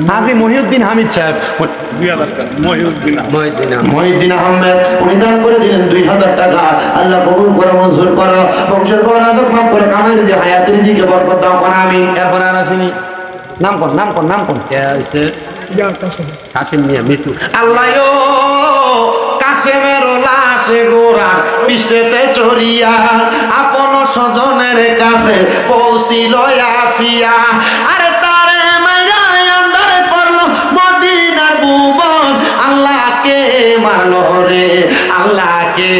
হাজি মহিউদ্দিন হামিদ সাহেব 2,000 টাকা মহিউদ্দিন আহমেদ উনি দান করে দিলেন 2,000 টাকা আল্লাহ কবুল করে মঞ্জুর করো বংশের কবর আযাব মাফ করে কামাই দিয়ে হায়াতের দিকে বরকত দাও কোন আমিন এরপর আর আসেনি নাম কোন কাশিম মিয়া মিতু আল্লাহ কাশেমের লাশে গোরা পৃষ্ঠেতে চড়িয়া আপন স্বজনের কাছে পৌঁছিল আসিয়া আরে তারে মাইরা আন্দারে করলো মদিনার ভুবন আল্লাহকে মারলো রে আল্লাহকে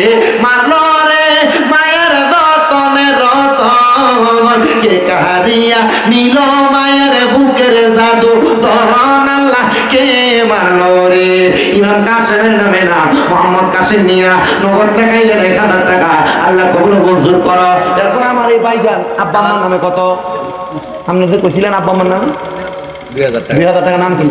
মারলো রে মায়ের রতনে রতন কে কাহারিয়া নিল মায়ের বুকের জাদু তখন আল্লাহ কে মারলো রে ইমাম কাসেমের নামে না মোহাম্মদ কাসেম নিয়া নগদ টাকাইলেন 1,000 টাকা আল্লাহ কবুল মঞ্জুর করো এরপর আমার এই ভাইজান আব্বা আম্মার নামে কত আপনি যে কইছিলেন আব্বা আম্মার নামে 2,000 টাকা নাম কি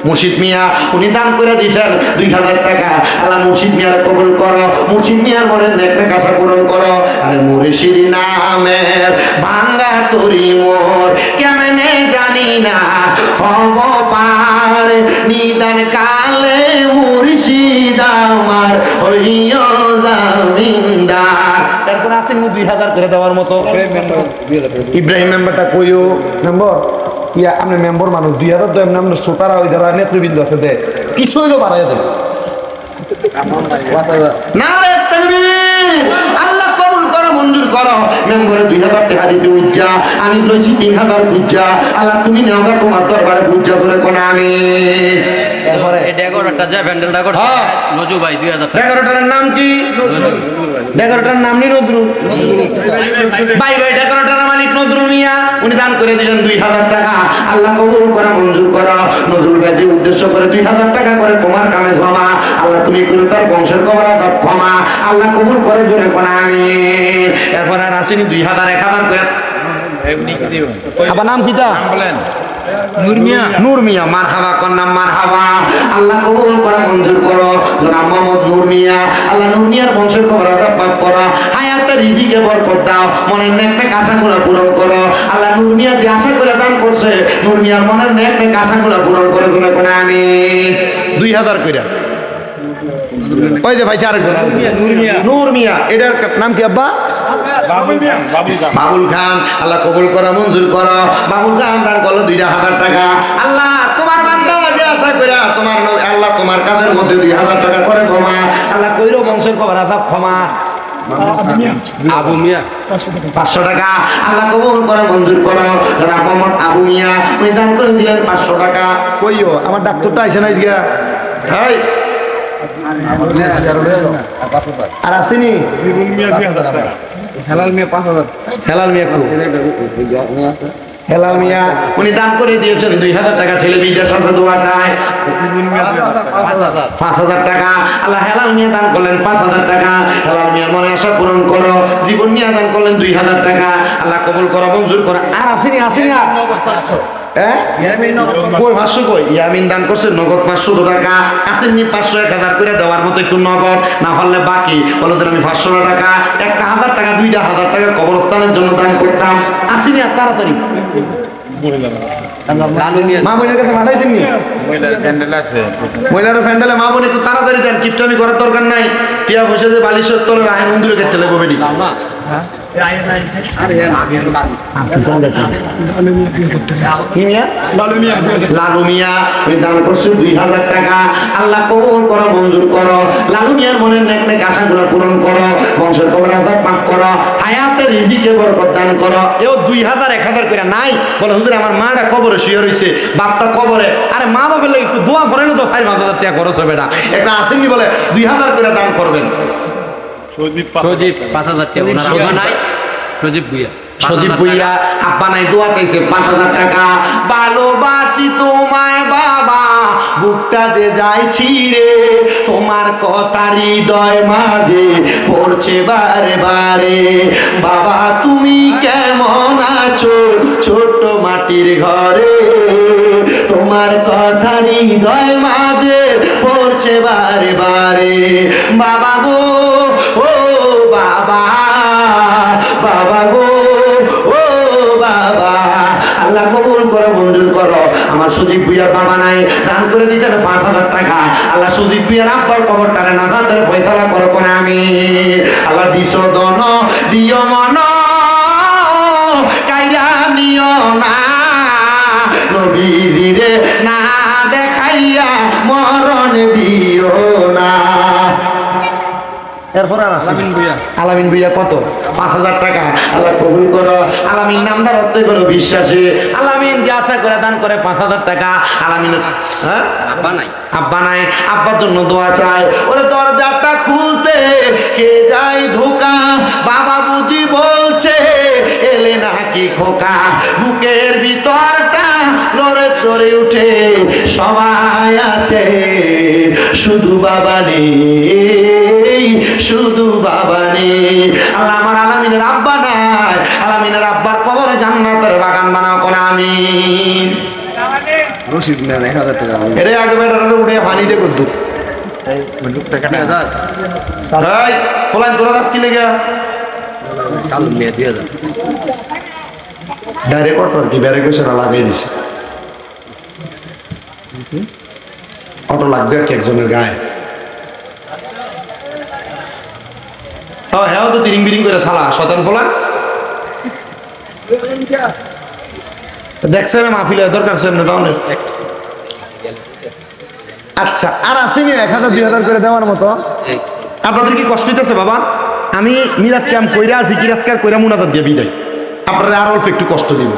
মুর্শিদ মিয়া উনি দান করে দিতেন 2,000 টাকা আল্লাহ মুর্শিদ মিয়ার কবুল করো মুর্শিদ মিয়ার মনের নেকটা কাশা পূরণ করো আরে মুর্শিদ নামের ভাঙ্গা তরি মোর কেমনে জানি না হব পার নিদান কালে মুর্শিদ আমার হইও জামিনদার তারপর আসেন 2,000 করে দেওয়ার মতো ইব্রাহিম মেম্বারটা কইও নম্বর ইয়া আপনি মেম্বার মানুষ 2000 দেন আপনার ছোটারা ওই যারা নেতৃবৃন্দ আছে দে কিছু হইলো বাড়াইয়া দেবে নারে তাকবীর আল্লাহ কবুল করো মঞ্জুর করো মেম্বারে 2000 টাকা দিতে উজ্জা আমি লইছি 3000 উজ্জা আল্লাহ তুমি নেওগা তোমার দরবারে উজ্জা করে কোন আমি এরপরে ডেকোরেটরটা যে প্যান্ডেলটা করছে নজু ভাই 2000 টাকা ডেকোরেটরের নাম কি ডেকোরেটরের নাম নি নজরুল ভাই ভাই ডেকোরেটরের মালিক নজরুল মিয়া উনি দান করে দিলেন 2000 টাকা আল্লাহ কবুল করা মঞ্জুর করো নজরুল ভাইকে উদ্দেশ্য করে 2000 টাকা করে তোমার কামে জমা আল্লাহ তুমি করে তার বংশের কবর আদাব ক্ষমা আল্লাহ কবুল করে জোরে কোন আমি এরপর আর আসেনি 2000 1000 করে আবার নাম কিতা নূর মিয়া মারহাবা কন্যা মারহাবা আল্লাহ কবুল করা মঞ্জুর করো জনাব মোহাম্মদ নূর মিয়া আল্লাহ নূর মিয়ার বংশের কবর আদাব মাফ করো হায়াতে রিজিকে বরকত দাও মনের নেক আশাগুলো পূরণ করো আল্লাহ নূর মিয়া যে আশা করে দান করছে নূর মিয়ার মনের নেক আশাগুলো পূরণ করে জোরে কোন আমি 2000 কইরা ওই যে ভাই আরেকজন নূর মিয়া এটার নাম কি আব্বা বাবুল খান আল্লাহ কবুল করা মঞ্জুর করো বাবুল খান দান করলো 2000 টাকা আল্লাহ তোমার বান্দা যে আশা কইরা তোমার আল্লাহ তোমার কাজের মধ্যে 2000 টাকা করে ক্ষমা আল্লাহ কইরো বংশের কবর আযাব ক্ষমা আবু মিয়া 500 টাকা আল্লাহ কবুল করে মঞ্জুর করো জনাব মোহাম্মদ আবু মিয়া উনি দান করে দিলেন 500 টাকা কইও আমার ডাক্তারটা আইছে না আজকে হাই আর আসেনি হেলাল মিয়া 5000 হেলাল মিয়া কো হেলাল মিয়া উনি দান করে দিয়েছেন 2000 টাকা ছেলে বিদেশ আছে দোয়া চায় 5000 টাকা আল্লাহ হেলাল মিয়া দান করলেন 5000 টাকা হেলাল মিয়ার মনে আশা পূরণ করো জীবন নিয়ে দান করলেন 2000 টাকা আল্লাহ কবুল করো মঞ্জুর করো আর আসেনি আর কই 500 কই ইয়ামিন দান করছে নগদ 500 টাকা আসেননি 500 1000 করে দেওয়ার মতো একটু নগদ না পারলে বাকি বলো যে আমি 500 টাকা 1000 টাকা 2000 টাকা কবরস্থানের জন্য দান করতাম আসেনি আর তাড়াতাড়ি মা বোনের কাছে পাঠাইছেন নি মহিলার প্যান্ডেলে মা বোন একটু তাড়াতাড়ি দেন কিপটামি করার দরকার নাই টিয়া বসে যে বালিশের তলে রাহেন উন্দুরে কেটে লেগে বেডি লালু মিয়া ওই দান করছে 2000 টাকা আল্লাহ কবুল করো মঞ্জুর করো লালু মিয়ার মনের নেক আশাগুলো পূরণ করো বংশের কবর আযাব মাফ করো হায়াতে রিজিকে বরকত দান করো এও 2000 1000 করে নাই বলে হুজুর আমার মাটা কবরে শুয়ে রইছে বাপটা কবরে আরে মা বাবার লাগি একটু দোয়া করে না তো 5000 টাকা খরচ হবে না একটা আসেননি বলে 2000 করে দান করবেন সজীব 5000 টাকা ওনার আব্বা নাই সজীব ভুইয়া সজীব ভুইয়া আব্বা নাই দোয়া চাইছে 5000 টাকা ভালোবাসি তোমায় বাবা বুকটা যে যাইছি রে তোমার কথা হৃদয় মাঝে পড়ছে বারে বারে বাবা তুমি কেমন আছো ছোট্ট মাটির ঘরে তোমার কথা হৃদয় মাঝে পড়ছে বারে বারে বাবা গো ও বাবা বাবা গো ও বাবা আল্লাহ কবুল করো মঞ্জুর করো আমার সুজিব ভুইয়ার বাবা নাই দান করে দিয়েছেন 5000 টাকা আল্লাহ সুজিব ভুইয়ার আব্বার কবরটারে নাজাতের ফয়সালা করো কোন আমি আল্লাহ দিশো দন দিও মন কাইরা নিও না নবীরে না দেখাইয়া মরণ দিও না এরপর আর আলামিন ভুইয়া কত 5000 টাকা আল্লাহ কবুল করো আলামিন নামদার অর্থ করো বিশ্বাসী আলামিন যে আশা করে দান করে 5000 টাকা আলামিন হ্যাঁ আব্বা নাই আব্বার জন্য দোয়া চায় ওরে দরজাটা খুলতে কে যায় ধোকা বাবা বুঝি বলছে এলে নাকি খোকা বুকের ভিতরটা লড়ে চড়ে উঠে সবাই আছে শুধু বাবা নেই শুধু বাবা নেই আল্লাহ আমার আলামিনের আব্বা নাই আলামিনের আব্বার কবরে জান্নাতের বাগান বানাও কোন আমিন রশিদ নেন 1000 টাকা এরে আগে বেটারে উঠে পানিতে করদু এই ফলান তোরা দাস কি লেগে কালু মিয়া 2000 ডাইরেক্ট অটো কি ব্যারিকেশন লাগিয়ে দিছে অটো লাগছে আর কি একজনের গায়ে হ্যাঁ তো তিরিং বিরিং করে শালা শতান ফোলা দেখছেন মাহফিলে দরকার ছিল না তাহলে। আচ্ছা, আর আসেনি 1000 2000 করে দেওয়ার মতো? আপনাদের কি কষ্ট হইতেছে বাবা? আমি মিলাদ ক্যাম্প কইরা জিকির আজকার কইরা মুনাজাত দিয়ে বিদায়, আপনারা আর অল্প একটু কষ্ট দিব।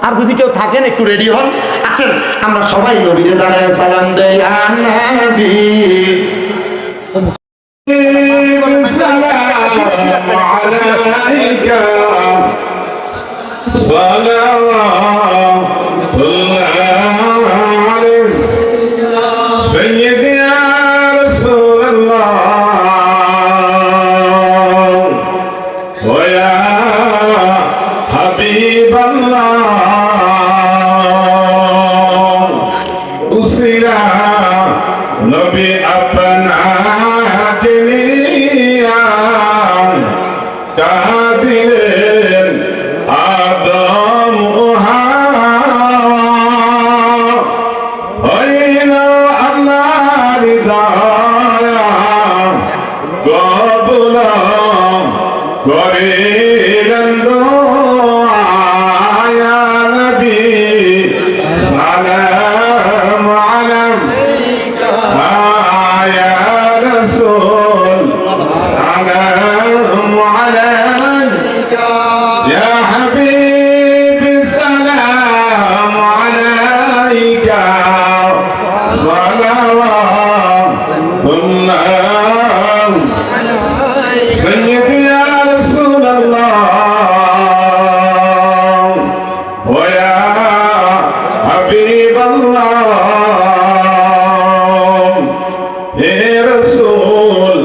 আর যদি কেউ থাকেন একটু রেডি হন, আসেন আমরা সবাই নবীরে দাঁড়ায় সালাম দেই। ইয়া নবী नबी अपना दिलिया कादिर आदम हईना अल्लाह दाया कबुला करिलन आया नबी सलाम अलैका या रसूल सलाम अलैका या हबीब सलाम अलैका सलावतुल्लाह सय्यदी या रसूल अल्लाह व या हबीब अल्लाह हे रसूल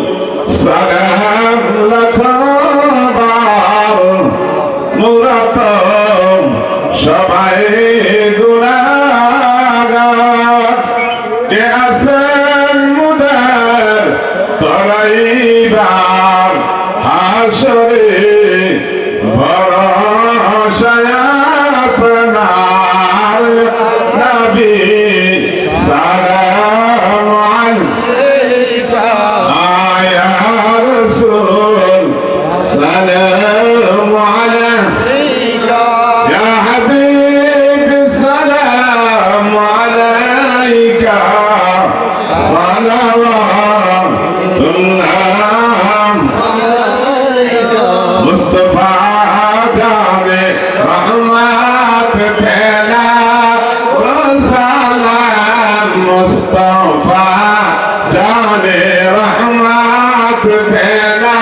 सलाम लखाबार मुरातम सबाई गुनाहगार के असन मुदर तराइबार हाशरे भरोसा अपनार नबी सलाम अलैका या रसूल सलाम अलैका या हबीब सलाम अलैका सलावतुल्लाह मुस्तफा जाने रहमत फैला वो सलाम मुस्तफा जाने रहमत फैला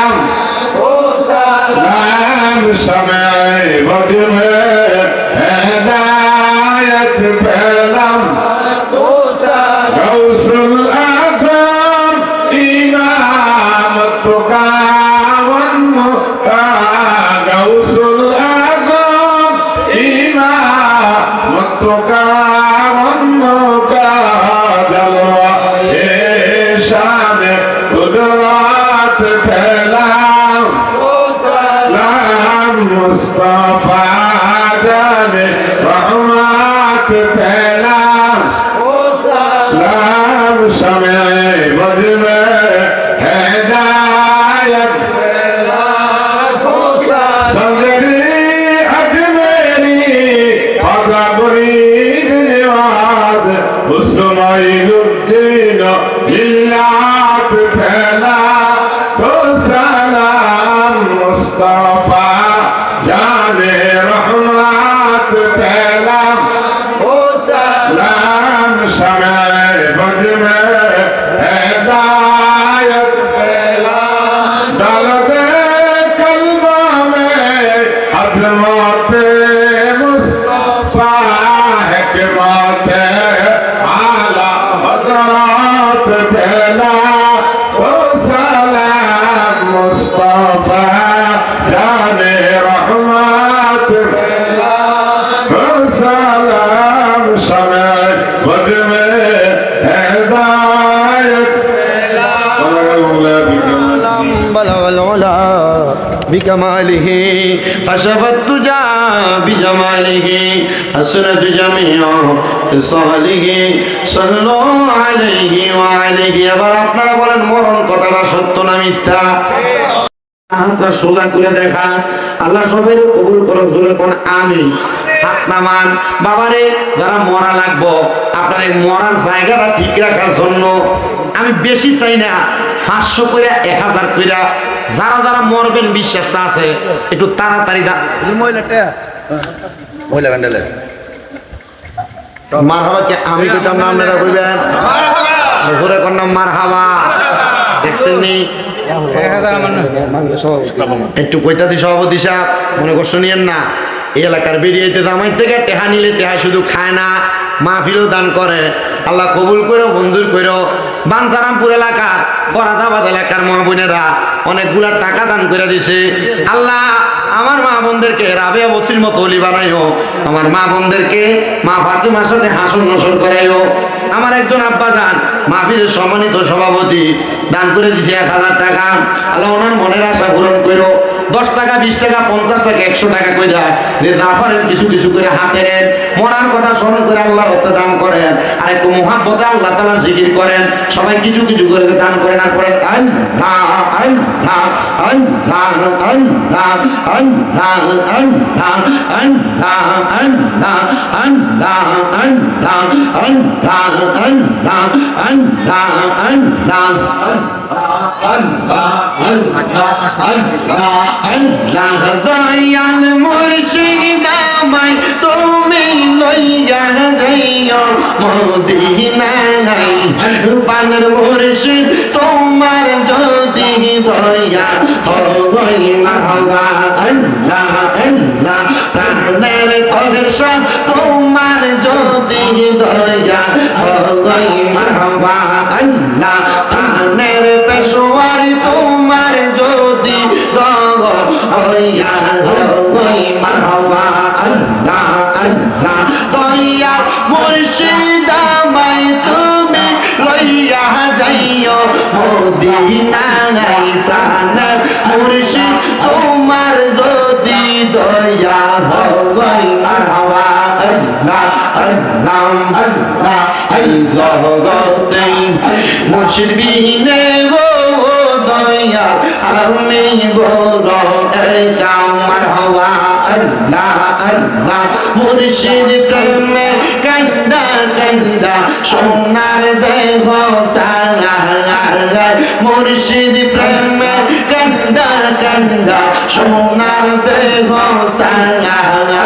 वो सलाम समय वज में हिदायत फैला वो सलाम गौसुल आज़म इमाम तुकावन मुता गौसुल आज़म इमाम तुकावन मुता जलवा ए शान कुदरत फैला वो सलाम मुस्तफा जाने रहमत फैला वो सलाम समय वज में हिदायत फैला वो सगरी अजमेरी अज़गरी रिवाज हुस्नैनुद्दीन मिल्लत फैला तो सलाम मुस्तफा जाने रहमत फैला वो सलाम समय बज में हिदायत फैला दर्द कल्बा में अज़मत मुस्तफा हिकमत आला हज़रत फैला वो सलाम मुस्तफा जाने रहमत फैला वो सलाम समय बद में हिदायत फैला بلغ العلا بكماله كشف الدجى بجماله حسنت جميع خصاله صلوا عليه وعليه। এবার আপনারা বলেন মরণ কথাটা সত্য না মিথ্যা? হাতটা সোজা করে দেখা, আল্লাহ সবাই কবুল করো, জোরে কোন আমিন। হাত নামান। বাবারে যারা মরা লাগবো, আপনার এই মরার জায়গাটা ঠিক রাখার জন্য আমি বেশি চাই না, 500 করে 1000 করে যারা যারা মরবেন বিশ্বাসটা আছে একটু তাড়াতাড়ি মারহাবা কে আমি তো নাম আপনারা কইবেন জোরে কোন নাম মারহাবা দেখছেন নি একটু কইতাছি সভাপতি সাহেব মনে কষ্ট নিয়েন না, এই এলাকার বেরিয়েতে জামাই থেকে টেহা নিলে টেহা শুধু খায় না, মাহফিলও দান করে। আল্লাহ কবুল করো, মঞ্জুর করো। বাঞ্ছারামপুর এলাকার ফরাদাবাদ এলাকার মা বোনেরা অনেকগুলা টাকা দান করে দিছে। আল্লাহ আমার মা বোনদেরকে রাবেয়া বসির মতো অলি বানাইও, আমার মা বোনদেরকে মা ফাতিমার সাথে হাসন নসন করাইও। আমার একজন আব্বা যান মাহফিলের সম্মানিত সভাপতি দান করে দিচ্ছে 1000 টাকা। আল্লাহ ওনার মনের আশা পূরণ করো। 10 টাকা 20 টাকা 50 টাকা 100 টাকা কইরা যে জাফরের কিছু কিছু করে হাতে নেন, মরার কথা স্মরণ করে আল্লাহর রাস্তায় দান করেন, আর একটু মুহাব্বতে আল্লাহ তাআলা জিকির করেন, সবাই কিছু কিছু করে দান করেন আর করেন আল্লাহ আল্লাহ আল্লাহ আল্লাহ আল্লাহ আল্লাহ আল্লাহ আল্লাহ আল্লাহ আল্লাহ আল্লাহ আল্লাহ আল্লাহ আল্লাহ দয়াল মুর্শিদ আমায় তুমি লইয়া যাইও মদিনায়, পানের মুর্শিদ তোমার যদি দয়া হয় মারহাবা আল্লাহ আল্লাহ, প্রাণের তরসা তোমার যদি দয়া হয় মারহাবা আল্লাহ, প্রাণের পেশোয়ার তোমার যদি দয়া হয় মারহাবা আল্লাহ আল্লাহ, দয়া মুর্শিদ আমায় তুমি লইয়া যাইও মদিনায়, প্রাণের মুর্শিদ তোমার যদি দয়া হয় মারহাবা আল্লাহ আল্লাহ আল্লাহ। এই জগতে মুর্শিদ বিনে গো দয়া আমি বড় একা মারহাবা আল্লাহ আল্লাহ, মুর্শিদ প্রেমে কান্দা কান্দা সোনার দেহ সারা, মুর্শিদ প্রেমে কান্দা কান্দা সোনার দেহ সারা।